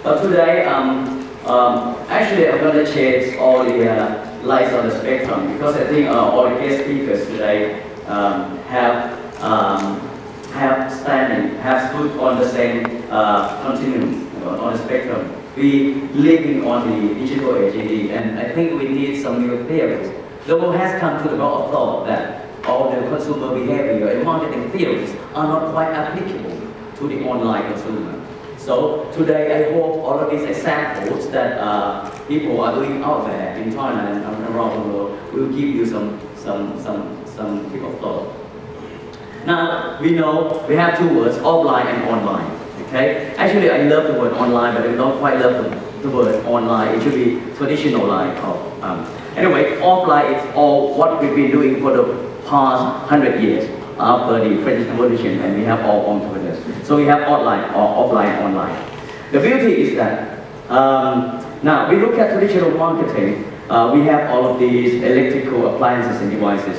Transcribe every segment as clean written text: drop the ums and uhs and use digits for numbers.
But today, actually, I'm going to change all the lights on the spectrum because I think all the guest speakers today have stood on the same continuum on the spectrum. We living on the digital age indeed, and I think we need some new theories. The world has come to the level of thought that all the consumer behavior and marketing theories are not quite applicable to the online consumer. So today I hope all of these examples that people are doing out there in Thailand and around the world will give you some tip of thought. Now we know we have two words, offline and online. Okay? Actually I love the word online, but I don't quite love the word online. It should be traditional line. Anyway, offline is all what we've been doing for the past 100 years after the French Revolution, and we have all entrepreneurs. So we have online or offline, online. The beauty is that now we look at traditional marketing. We have all of these electrical appliances and devices.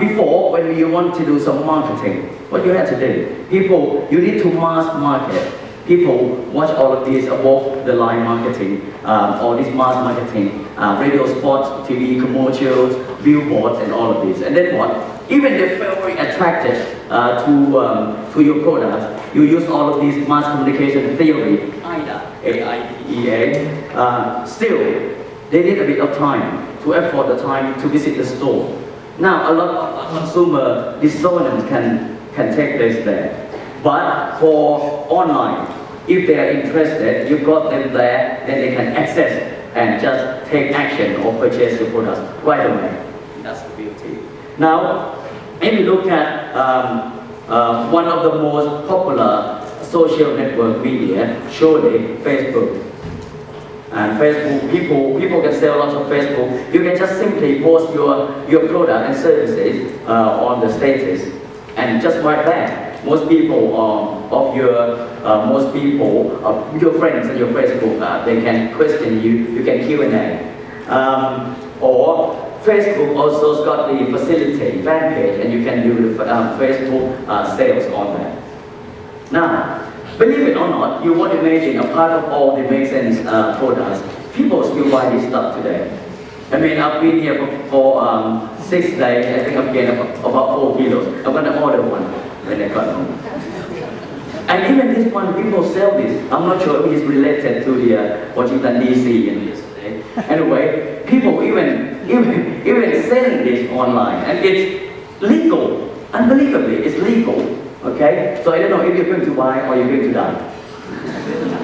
Before, when you want to do some marketing, what you had to do, you need to mass market. People watch all of these above the line marketing, all this mass marketing, radio spots, TV commercials, billboards, and all of this. And then what? Even they feel very attracted to your product. You use all of these mass communication theory, AIDA. Still, they need a bit of time to afford the time to visit the store. Now, a lot of consumer dissonance can take place there. But for online, if they are interested, you got them there, then they can access and just take action or purchase your products right away. That's the beauty. Now, if you look at one of the most popular social network media, surely Facebook. And Facebook, people can sell lots of Facebook. You can just simply post your product and services on the status, and just right there, most people your friends on your Facebook, they can question you. You can Q&A, or Facebook also has got the facility fan page, and you can do the Facebook sales on that. Now, believe it or not, you won't imagine a part of all the Make Sense products, people still buy this stuff today. I mean, I've been here for 6 days. I think I've gained about 4 kilos. I'm going to order one when I got home. And even this one, people sell this. I'm not sure if it's related to the Washington DC in this. Anyway, people even selling this online, and it's legal. Unbelievably, it's legal. Okay, so I don't know if you're going to buy or you're going to die.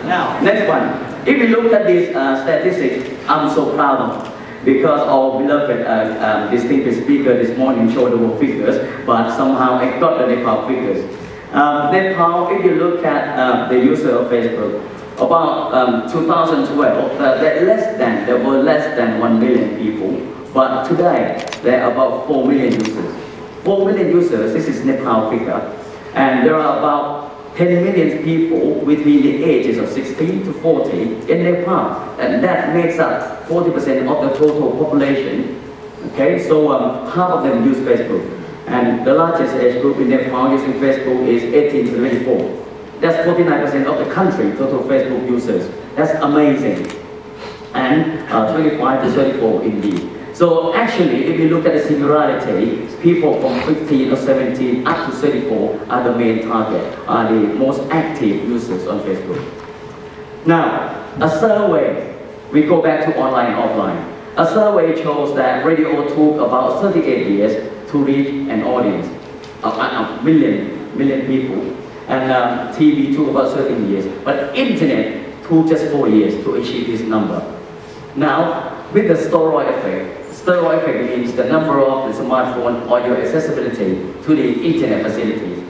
Now, next one. If you look at these statistics, I'm so proud of, because our beloved distinguished speaker this morning showed the figures, but somehow I got the Nepal figures. Nepal, if you look at the user of Facebook, about 2012, there were less than 1 million people, but today there are about 4 million users. 4 million users, this is Nepal figure. And there are about 10 million people between the ages of 16 to 40 in Nepal. And that makes up 40% of the total population. Okay, so half of them use Facebook. And the largest age group in Nepal using Facebook is 18 to 24. That's 49% of the country total Facebook users. That's amazing. And 25 to 34 indeed. So actually, if you look at the similarity, people from 15 or 17 up to 34 are the main target, are the most active users on Facebook. Now, a survey, we go back to online and offline. A survey shows that radio took about 38 years to reach an audience, a million people. And TV took about 13 years. But internet took just 4 years to achieve this number. Now, with the steroid effect means the number of the smartphone or your accessibility to the internet facilities.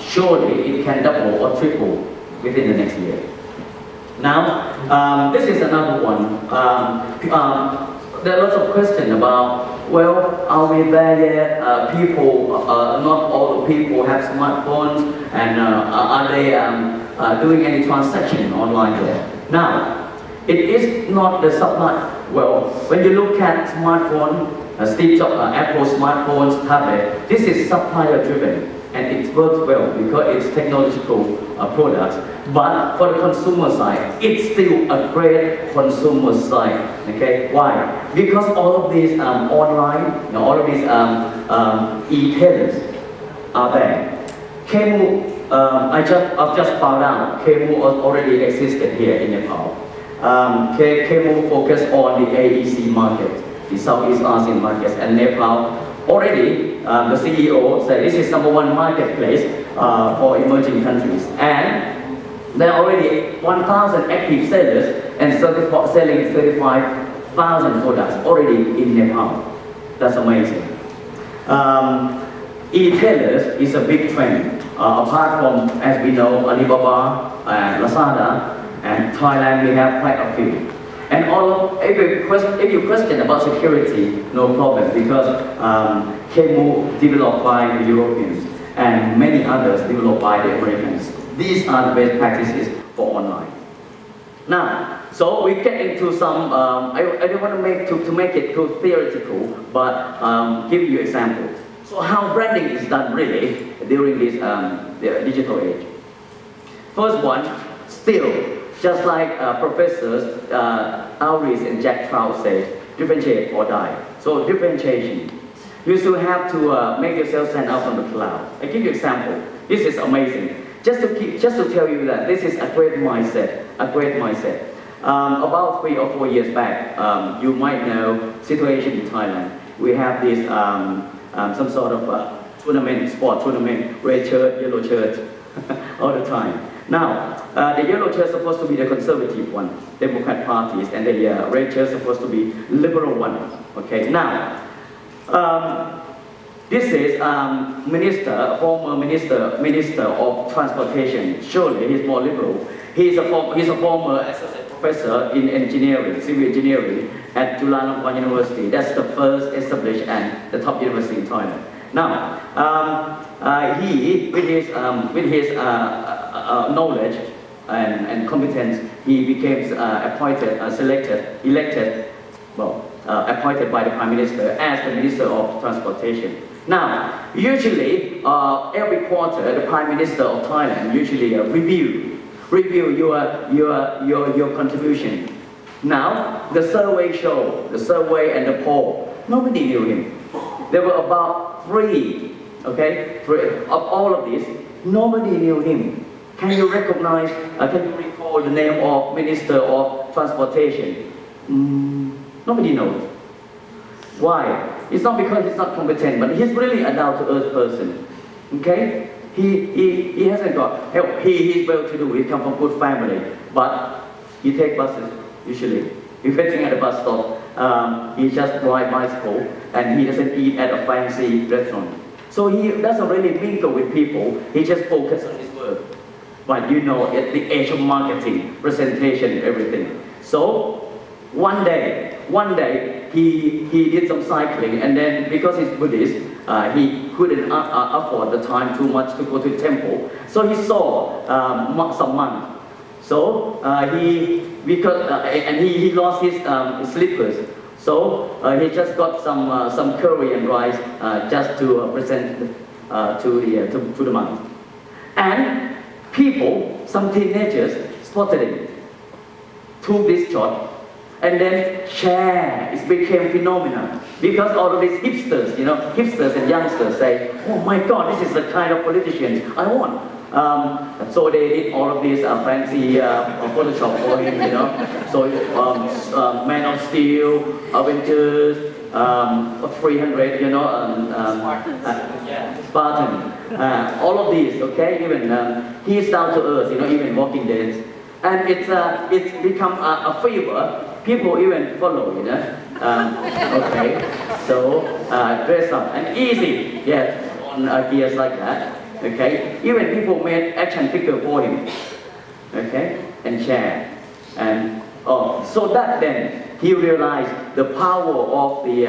Surely it can double or triple within the next year. Now, this is another one. There are lots of questions about, well, are we there yet? Not all the people have smartphones, and are they doing any transaction online there? Now, it is not the supply. Well, when you look at smartphone, Steve Jobs, Apple smartphones, tablet, this is supplier driven. and it works well because it's technological products. But for the consumer side, it's still a great consumer side. Okay, why? Because all of these online, all of these e-tailers are there. Kemu, I've just found out Kemu already existed here in Nepal. Kemu focused on the AEC market, the Southeast Asian markets, and Nepal already, the CEO said this is #1 marketplace for emerging countries. And there are already 1,000 active sellers and selling 35,000 products already in Nepal. That's amazing. E-tailers is a big trend. Apart from, as we know, Alibaba and Lazada, and Thailand, we have quite a few. And if you question about security, no problem, because Kemu developed by the Europeans and many others developed by the Americans. These are the best practices for online. Now, so we get into some, I don't want to make it too theoretical, but give you examples. So how branding is done really during this the digital age. First one, still, just like professors Anurit and Jack Trout say, differentiate or die. So differentiation. You still have to make yourself stand out from the cloud. I give you an example. This is amazing. Just to tell you that this is a great mindset. A great mindset. About 3 or 4 years back, you might know situation in Thailand. We have this some sort of tournament, sport tournament, red shirt, yellow shirt, all the time. Now, the yellow shirt is supposed to be the conservative one, Democrat parties, and the red shirt is supposed to be liberal one. Okay. Now, this is former minister of transportation. Surely he's more liberal. He's a former associate professor in engineering, civil engineering at Chulalongkorn University. That's the first established and the top university in Thailand. Now, he with his knowledge and competence, he became appointed by the Prime Minister as the Minister of Transportation. Now, usually, every quarter, the Prime Minister of Thailand usually review your contribution. Now, the survey and the poll, nobody knew him. There were about three of all of these, nobody knew him. Can you recognize, can you recall the name of Minister of Transportation? Nobody knows. Why? It's not because he's not competent, but he's really a down-to-earth person. Okay? He hasn't got help. He's well-to-do. He comes from good family, but he takes buses usually. He's waiting at the bus stop. He just rides bicycle, and he doesn't eat at a fancy restaurant. So he doesn't really mingle with people. He just focuses on his work. But you know, at the age of marketing, presentation, everything. So one day he did some cycling, and then because he's Buddhist, he couldn't afford the time too much to go to the temple. So he saw some monks. So he lost his slippers. So he just got some curry and rice just to present to the monks. And people, some teenagers, spotted him, took this shot, and then share. It became phenomenal because all of these hipsters, hipsters and youngsters say, "Oh my God, this is the kind of politicians I want." So they did all of these fancy Photoshop for him, So Man of Steel, Avengers, 300, Spartan, all of these, okay? Even he's down to earth, even Walking Dead, and it's become a fever. People even follow, okay? So dress up and easy, on gears like that. Okay, even people made action figure for him, okay, and share, and so that then he realized the power of the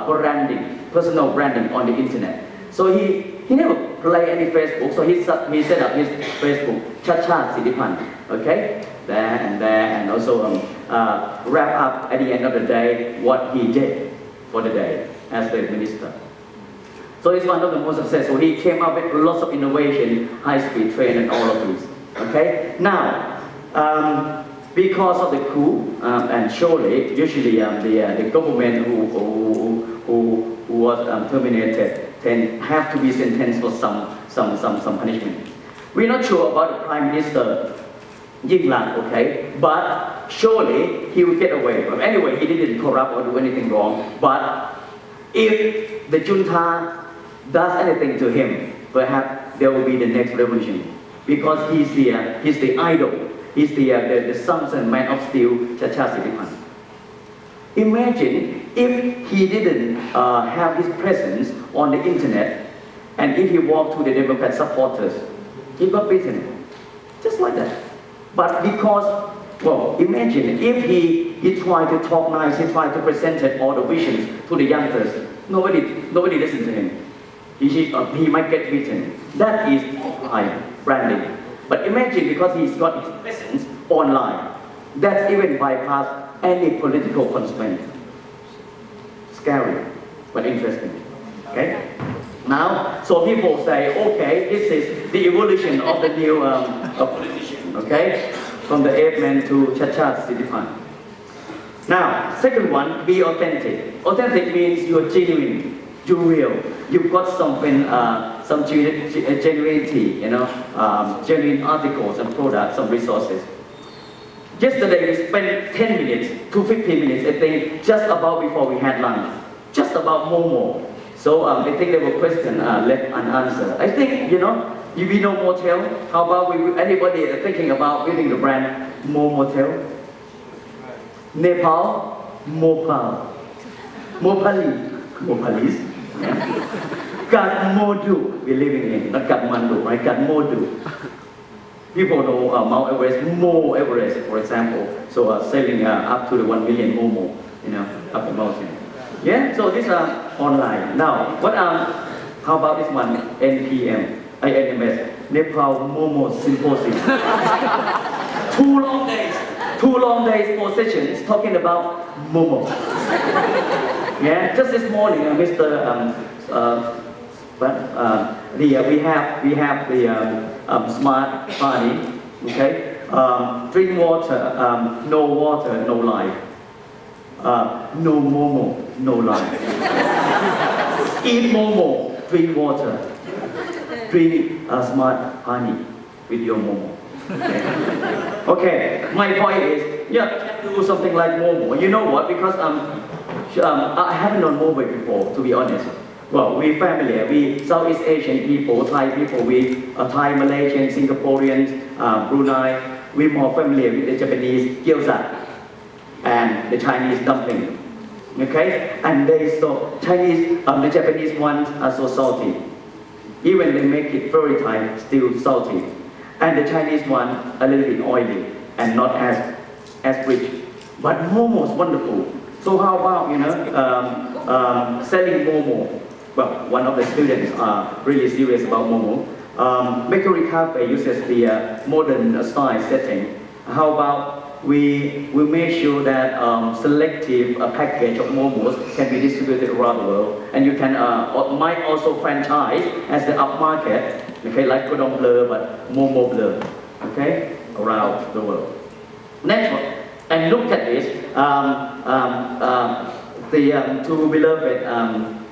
branding, personal branding on the internet. So he never play any Facebook, so he set up his Facebook, Chacha Sidipan, okay, there, and also wrap up at the end of the day what he did for the day as the minister. So it's one of the most successful. He came up with lots of innovation, high-speed train and all of these. Okay? Now, because of the coup, and surely, usually the government who was terminated have to be sentenced for some punishment. We're not sure about the Prime Minister Yingluck, okay? But surely he will get away. But anyway, he didn't corrupt or do anything wrong. But if the junta does anything to him, perhaps there will be the next revolution. Because he's the idol. He's the sons and man of steel, Chacha Sittipan. Imagine if he didn't have his presence on the internet, and if he walked to the Democrat supporters, he got beaten. Just like that. But because, well, imagine if he tried to talk nice, he tried to present all the visions to the youngsters, nobody listened to him. He might get beaten. That is offline branding. But imagine because he's got his presence online, that even bypass any political constraint. Scary, but interesting. Okay? Now, so people say, okay, this is the evolution of the new politician, okay? From the ape-man to Chacha Sittipan. Now, second one, be authentic. Authentic means you're genuine, you're real. You've got something, some genuinity, you know, genuine articles and products, some resources. Yesterday we spent 10 minutes to 15 minutes, I think, just about before we had lunch, just about Momo. So I think there were questions left unanswered. I think, you know, if we know motel, how about anybody thinking about building the brand Motel? Nepal, Mopal. Mopalis. Kathmandu, we're living in, not Kathmandu, right? Kathmandu. People know Mount Everest, Mo Everest, for example. So sailing up to the 1 million Momo, you know, up the mountain. Yeah, so these are online. Now, how about this one? NMS, Nepal Momo Symposium. 2 long days, 4 sessions talking about Momo. Yeah, just this morning, Mr. We have the smart party. Okay, drink water, no water, no life. No Momo, no life. Eat Momo, drink water. Drink smart honey with your Momo. Okay, my point is, yeah, do something like Momo. You know what? Because I haven't known Momo before, to be honest. Well, we familiar, we Southeast Asian people, Thai people, we Thai, Malaysian, Singaporeans, Brunei, we more familiar with the Japanese gyoza and the Chinese dumpling. Okay, and they so Chinese, the Japanese ones are so salty. Even they make it very Thai, still salty. And the Chinese one a little bit oily and not as rich. But Momo is wonderful. So how about, you know, selling Momo? Well, one of the students are really serious about Momo. Bakery Cafe uses the modern style setting. How about we make sure that selective package of Momos can be distributed around the world, and you can might also franchise as the upmarket, okay, like Kodong Bleu, but Momo Bleu, okay, around the world. Next one, and look at this, the two beloved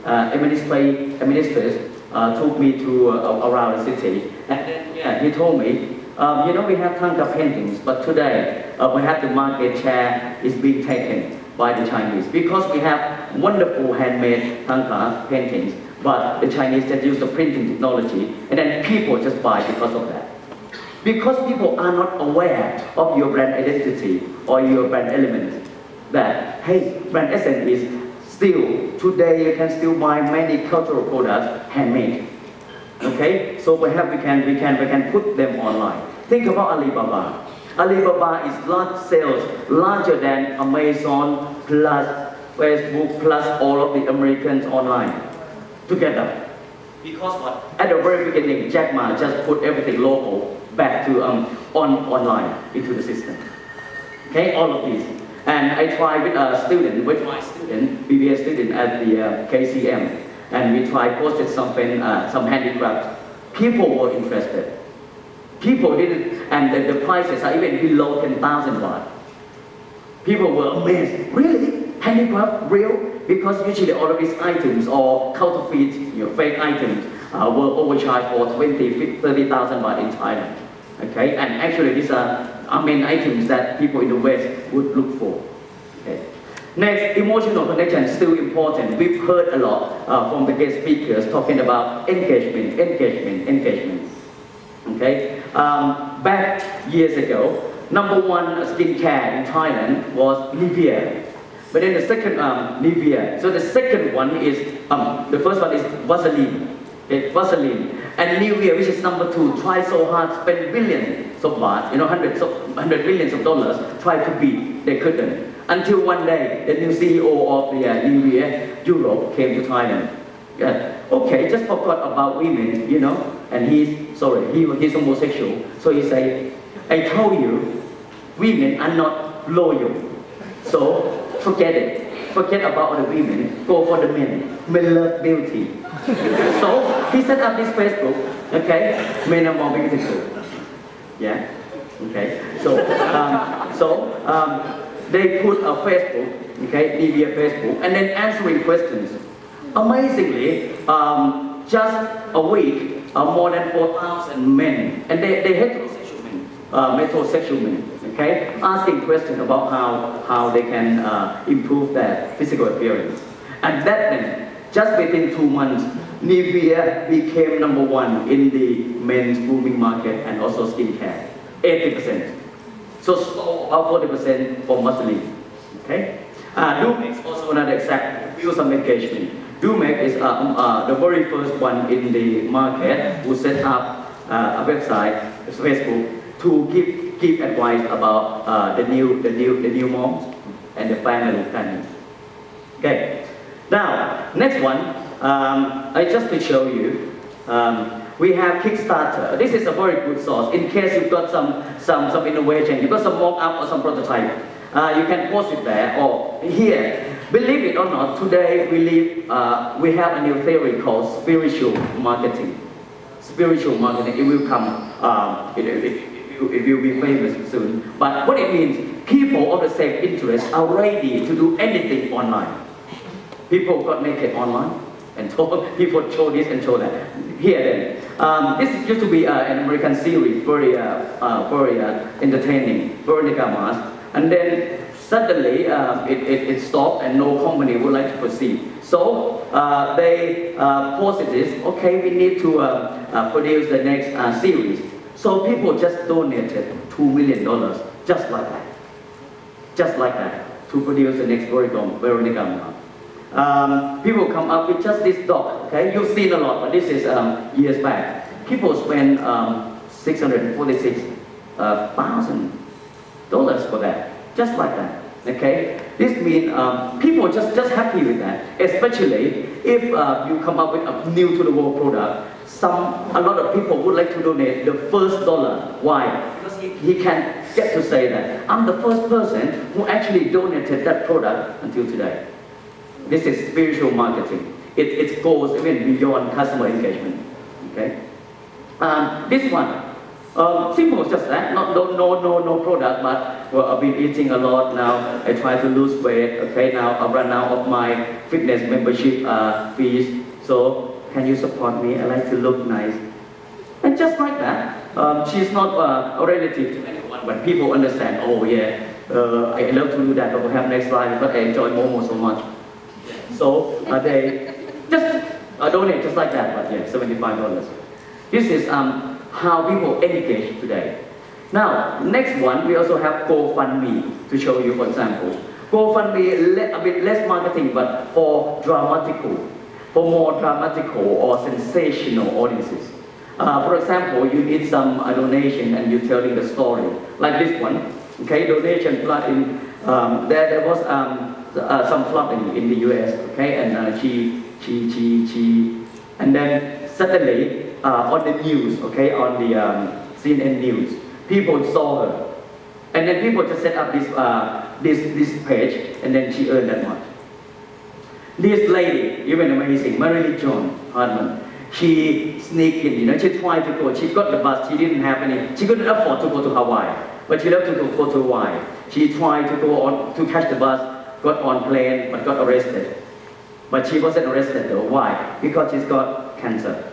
administrators took me to around the city, and then yeah, he told me, you know, we have Thangka paintings, but today perhaps the market share is being taken by the Chinese because we have wonderful handmade Thangka paintings, but the Chinese just use the printing technology, and then people just buy because of that. Because people are not aware of your brand identity or your brand element, that hey, brand essence is still today you can still buy many cultural products handmade. Okay, so perhaps we can put them online. Think about Alibaba. Alibaba is large sales, larger than Amazon plus Facebook plus all of the Americans online together. Because what? At the very beginning, Jack Ma just put everything local back to online into the system. Okay, all of these. And I tried with a student, with my student, BBA student at the KCM. and we tried posted something, some handicrafts. People were interested. People didn't, and the prices are even below 10,000 baht. People were amazed. Really? Handicraft? Real? Because usually all of these items or counterfeit, fake items were overcharged for 20, 30,000 baht in Thailand. Okay, and actually these are main items that people in the West would look for. Okay. Next, emotional connection is still important. We've heard a lot from the guest speakers talking about engagement. Okay, back years ago, #1 skincare in Thailand was Nivea. But then the second, Nivea. So the second one is, the first one is Vaseline. Okay, Vaseline. And Nivea, which is #2, tried so hard, spent billions of baht, hundred millions of dollars, tried to beat. They couldn't. Until one day, the new CEO of the Nivea Europe came to Thailand. Yeah. Okay, just forgot about women, and he's homosexual. So he said, I told you, women are not loyal. So forget it. Forget about the women. Go for the men. Men love beauty. So he set up this Facebook. Okay, men are more beautiful. Yeah. Okay. So they put a Facebook. Okay, Nivea Facebook, and then answering questions. Amazingly, just a week, more than 4,000 men, and they heterosexual men, okay, asking questions about how they can improve their physical appearance. And that then, just within 2 months, Nivea became #1 in the men's grooming market and also skincare, 80%. So about 40% for Vaseline, okay. Dumex is also another example. Build some engagement. Dumex is the very first one in the market who set up a website, Facebook, to give advice about the new moms and the family planning. Okay. Now, next one, I just to show you, we have Kickstarter. This is a very good source. In case you've got some innovation, you've got some mock-up or some prototype, you can post it there or here. Believe it or not, today we have a new theory called spiritual marketing. Spiritual marketing, it will come, it will be famous soon. But what it means, people of the same interest are ready to do anything online. People got naked online and people show this and show that. Here then, this used to be an American series, very entertaining, Veronica Mars, and then suddenly it stopped and no company would like to proceed. So they posted this, okay, we need to produce the next series. So people just donated $2 million, just like that, to produce the next Veronica Mars. People come up with just this dog, okay? You've seen a lot, but this is years back. People spend $646,000 for that, just like that, okay? This means people just happy with that, especially if you come up with a new to the world product. A lot of people would like to donate the first dollar. Why? Because he can get to say that I'm the first person who actually donated that product until today. This is spiritual marketing. It goes even beyond customer engagement. Okay. This one, simple, just that. No product, but well, I've been eating a lot now. I try to lose weight. Okay, now I run out of my fitness membership fees. So can you support me? I like to look nice. And just like that, she's not a relative to anyone, but people understand. Oh yeah, I love to do that. But perhaps next time, but I enjoy Momo so much. So they just donate just like that, but yeah, $75. This is how people engage today. Now, next one, we also have GoFundMe to show you, for example. GoFundMe, a bit less marketing, but for more dramatical or sensational audiences. For example, you need some donation and you're telling the story, like this one. Okay, donation flood in, there was some flooding in the US, okay, and and then suddenly on the news, okay, on the CNN news, people saw her, and then people just set up this page, and then she earned that much. This lady, even amazing, Marilyn John Hartman, she sneaked in, she tried to go, she got the bus, she didn't have any, she couldn't afford to go to Hawaii, but she loved to go to Hawaii. She tried to go on, to catch the bus, got on plane, but got arrested. But she wasn't arrested though, why? Because she's got cancer.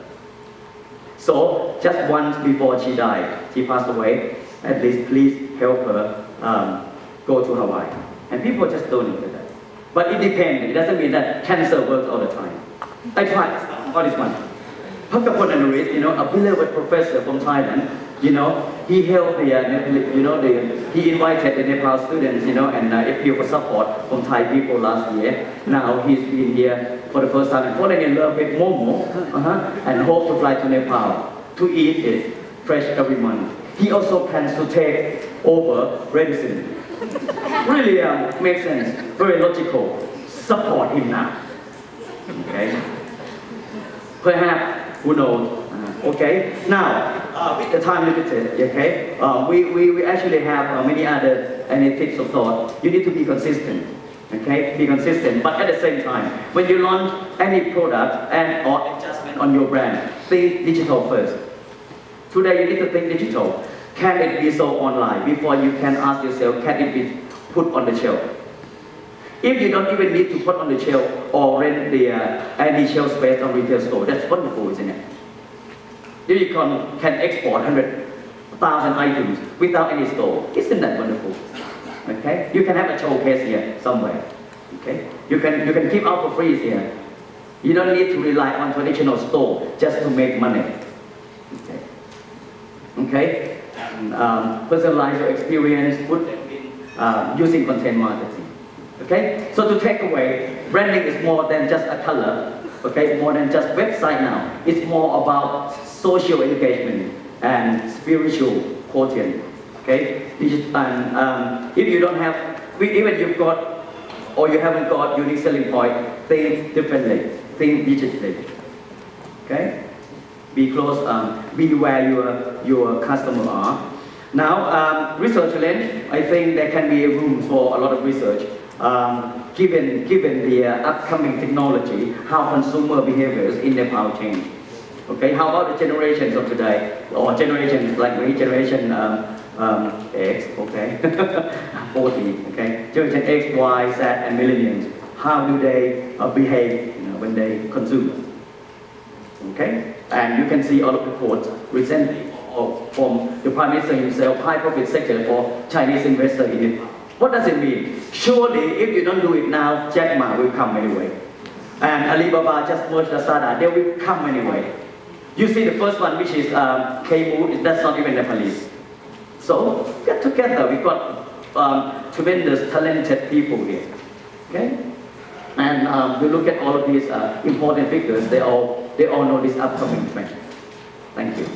So, just once before she died, she passed away, at least please help her go to Hawaii. And people just donated that. But it depends, it doesn't mean that cancer works all the time. I tried, what is one? Pacapol Anurit, a beloved professor from Thailand, he helped he invited the Nepal students, and appealed for support from Thai people last year. Now he's been here for the first time and falling in love with Momo, and hope to fly to Nepal to eat it fresh every month. He also plans to take over medicine. Really makes sense, very logical. Support him now. Okay? Perhaps, who knows? Okay? Now, with the time limited, okay? We actually have many other tips of thought. You need to be consistent. Okay? Be consistent, but at the same time, when you launch any product or adjustment on your brand, think digital first. Today you need to think digital. Can it be sold online? Before you can ask yourself, can it be put on the shelf? If you don't even need to put on the shelf or rent any shelf space on retail store, that's wonderful, isn't it? If you can export 100,000 items without any store, isn't that wonderful? Okay? You can have a showcase here somewhere. Okay? You can keep out for free here. You don't need to rely on traditional store just to make money. Okay? Okay? Personalize your experience, put them in using content marketing. Okay? So to take away, branding is more than just a color, okay? More than just website now. It's more about social engagement and spiritual quotient. Okay? And if you don't have, even you've got or you haven't got unique selling point, think differently, think digitally. Okay? Be close, be where your customer are. Now, research challenge, I think there can be room for a lot of research. Given the upcoming technology, how consumer behaviors in Nepal change. Okay, how about the generations of today, or generations like me, generation X, okay, 40, okay, generation X, Y, Z, and millennials. How do they behave, when they consume? Okay, and you can see all of the reports recently from the Prime Minister himself, high profit sector for Chinese investors in it. What does it mean? Surely, if you don't do it now, Jack Ma will come anyway. And Alibaba just merged Lazada, they will come anyway. You see the first one, which is K-Mood, that's not even Nepalese. So, get together, we've got tremendous, talented people here. Okay? And we look at all of these important figures, they all know this upcoming trend. Thank you.